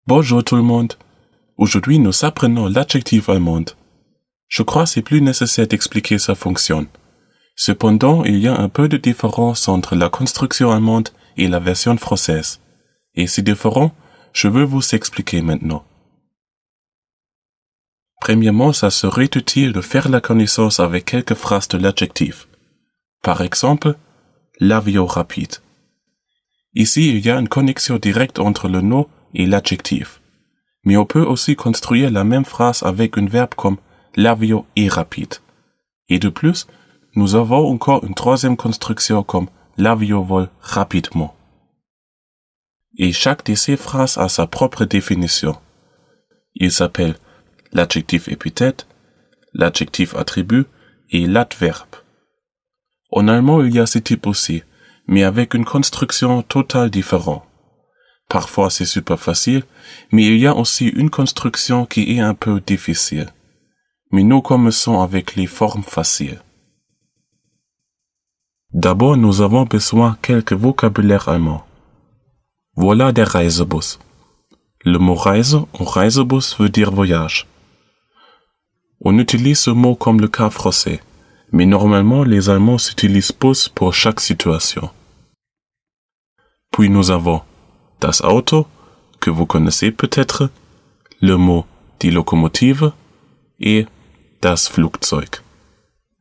Bonjour tout le monde. Aujourd'hui, nous apprenons l'adjectif allemande. Je crois que c'est plus nécessaire d'expliquer sa fonction. Cependant, il y a un peu de différence entre la construction allemande et la version française. Et ces différences, je veux vous expliquer maintenant. Premièrement, ça serait utile de faire la connaissance avec quelques phrases de l'adjectif. Par exemple, l'avion rapide. Ici, il y a une connexion directe entre le nom et l'adjectif. Mais on peut aussi construire la même phrase avec un verbe comme l'avion est rapide. Et de plus, nous avons encore une troisième construction comme l'avion vole rapidement. Et chaque de ces phrases a sa propre définition. Il s'appelle l'adjectif épithète, l'adjectif attribut et l'adverbe. En allemand, il y a ces types aussi, mais avec une construction totale différente. Parfois c'est super facile, mais il y a aussi une construction qui est un peu difficile. Mais nous commençons avec les formes faciles. D'abord, nous avons besoin quelques vocabulaires allemands. Voilà der Reisebus. Le mot Reise en Reisebus veut dire voyage. On utilise ce mot comme le cas français, mais normalement les Allemands utilisent Bus pour chaque situation. Puis nous avons das Auto, que vous connaissez peut-être, le mot die Lokomotive et das Flugzeug.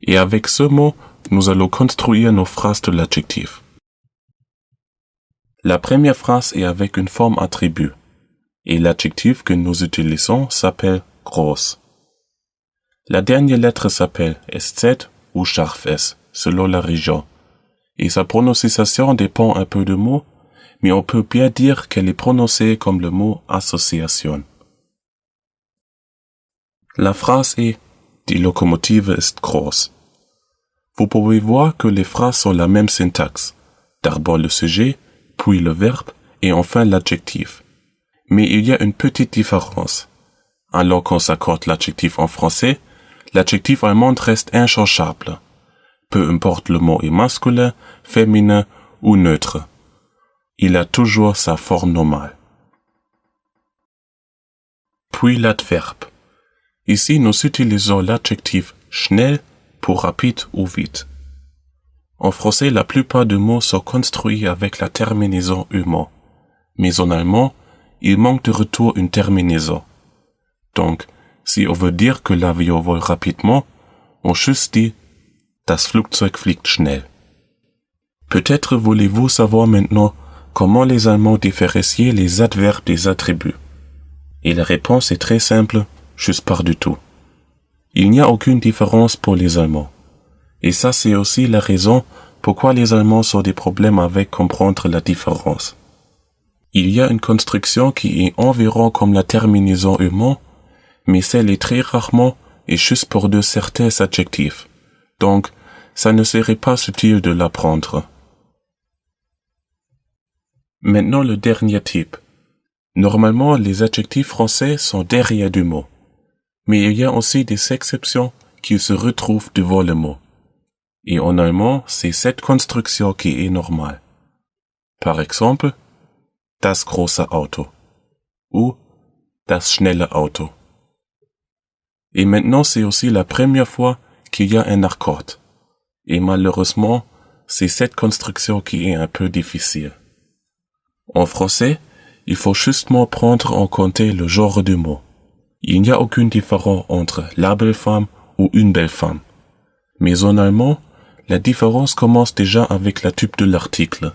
Et avec ce mot, nous allons construire nos phrases de l'adjectif. La première phrase est avec une forme attribut, et l'adjectif que nous utilisons s'appelle groß. La dernière lettre s'appelle SZ ou scharf S, selon la région, et sa prononciation dépend un peu du mot, mais on peut bien dire qu'elle est prononcée comme le mot association. La phrase est Die Lokomotive ist groß. Vous pouvez voir que les phrases sont la même syntaxe. D'abord le sujet, puis le verbe et enfin l'adjectif. Mais il y a une petite différence. Alors qu'on s'accorde l'adjectif en français, l'adjectif allemand reste inchangeable. Peu importe le mot est masculin, féminin ou neutre. Il a toujours sa forme normale. Puis l'adverbe. Ici, nous utilisons l'adjectif schnell pour rapide ou vite. En français, la plupart des mots sont construits avec la terminaison humain. Mais en allemand, il manque de retour une terminaison. Donc, si on veut dire que l'avion vole rapidement, on juste dit das Flugzeug fliegt schnell. Peut-être voulez-vous savoir maintenant comment les Allemands différencient les adverbes des attributs. Et la réponse est très simple, juste par du tout. Il n'y a aucune différence pour les Allemands. Et ça c'est aussi la raison pourquoi les Allemands ont des problèmes avec comprendre la différence. Il y a une construction qui est environ comme la terminaison humain, mais celle est très rarement et juste pour de certains adjectifs. Donc, ça ne serait pas utile de l'apprendre. Maintenant le dernier type. Normalement, les adjectifs français sont derrière du mot. Mais il y a aussi des exceptions qui se retrouvent devant le mot. Et en allemand, c'est cette construction qui est normale. Par exemple, das große Auto ou das schnelle Auto. Et maintenant, c'est aussi la première fois qu'il y a un accord. Et malheureusement, c'est cette construction qui est un peu difficile. En français, il faut justement prendre en compte le genre du mot. Il n'y a aucune différence entre la belle femme ou une belle femme. Mais en allemand, la différence commence déjà avec la type de l'article.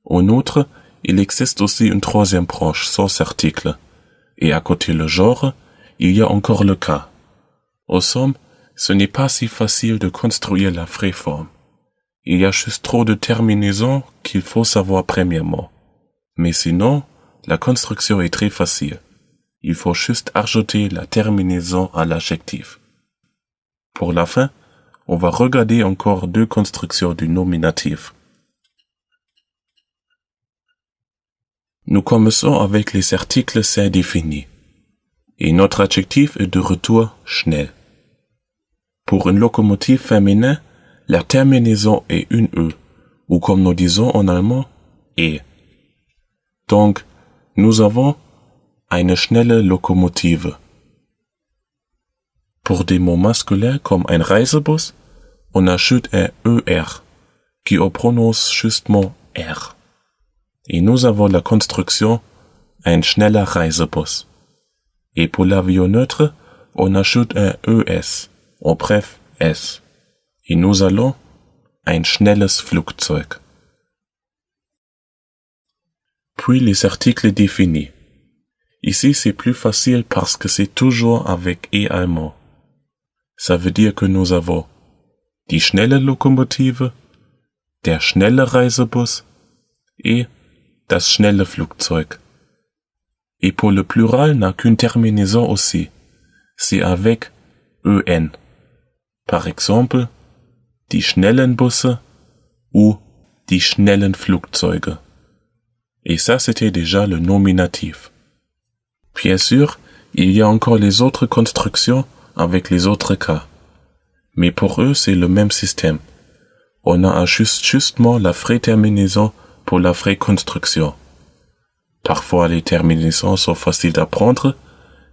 En outre, il existe aussi une troisième branche sans article. Et à côté le genre, il y a encore le cas. En somme, ce n'est pas si facile de construire la vraie forme. Il y a juste trop de terminaisons qu'il faut savoir premièrement. Mais sinon, la construction est très facile. Il faut juste ajouter la terminaison à l'adjectif. Pour la fin, on va regarder encore deux constructions du nominatif. Nous commençons avec les articles sehr définis. Et notre adjectif est de retour schnell. Pour une locomotive féminin, la terminaison est une E, ou comme nous disons en allemand, E. Donc, nous avons eine schnelle Lokomotive. Pour des mots masculins comme un Reisebus, on ajoute un ER, qui on prononce justement R. Et nous avons la construction ein schneller Reisebus. Et pour l'avion neutre, on ajoute un ES, en bref S. Et nous allons ein schnelles Flugzeug. Puis les articles définis. Ici c'est plus facile parce que c'est toujours avec et allemand. Ça veut dire que nous avons die schnelle Lokomotive, der schnelle Reisebus et das schnelle Flugzeug. Et pour le plural n'a qu'une terminaison aussi. C'est avec EN. Par exemple, die schnellen Busse ou die schnellen Flugzeuge. Et ça, c'était déjà le nominatif. Bien sûr, il y a encore les autres constructions avec les autres cas. Mais pour eux, c'est le même système. On a justement la vraie terminaison pour la vraie construction. Parfois, les terminaisons sont faciles d'apprendre,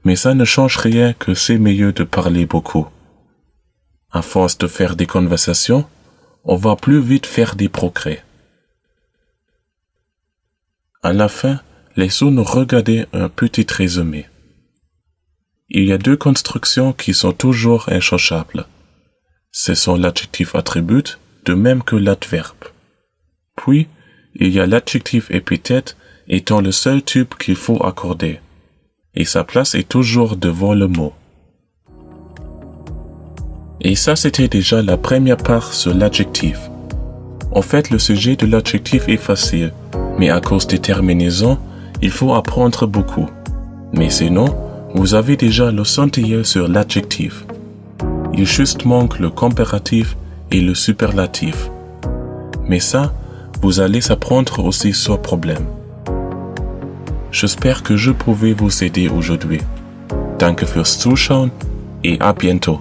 mais ça ne change rien que c'est mieux de parler beaucoup. À force de faire des conversations, on va plus vite faire des progrès. À la fin, laissons-nous regarder un petit résumé. Il y a deux constructions qui sont toujours inchangeables. Ce sont l'adjectif attribut, de même que l'adverbe. Puis, il y a l'adjectif épithète étant le seul type qu'il faut accorder. Et sa place est toujours devant le mot. Et ça, c'était déjà la première part sur l'adjectif. En fait, le sujet de l'adjectif est facile, mais à cause des terminaisons, il faut apprendre beaucoup. Mais sinon, vous avez déjà le sentiment sur l'adjectif. Il juste manque le comparatif et le superlatif. Mais ça, vous allez s'apprendre aussi sans problème. J'espère que je pouvais vous aider aujourd'hui. Danke fürs Zuschauen et à bientôt.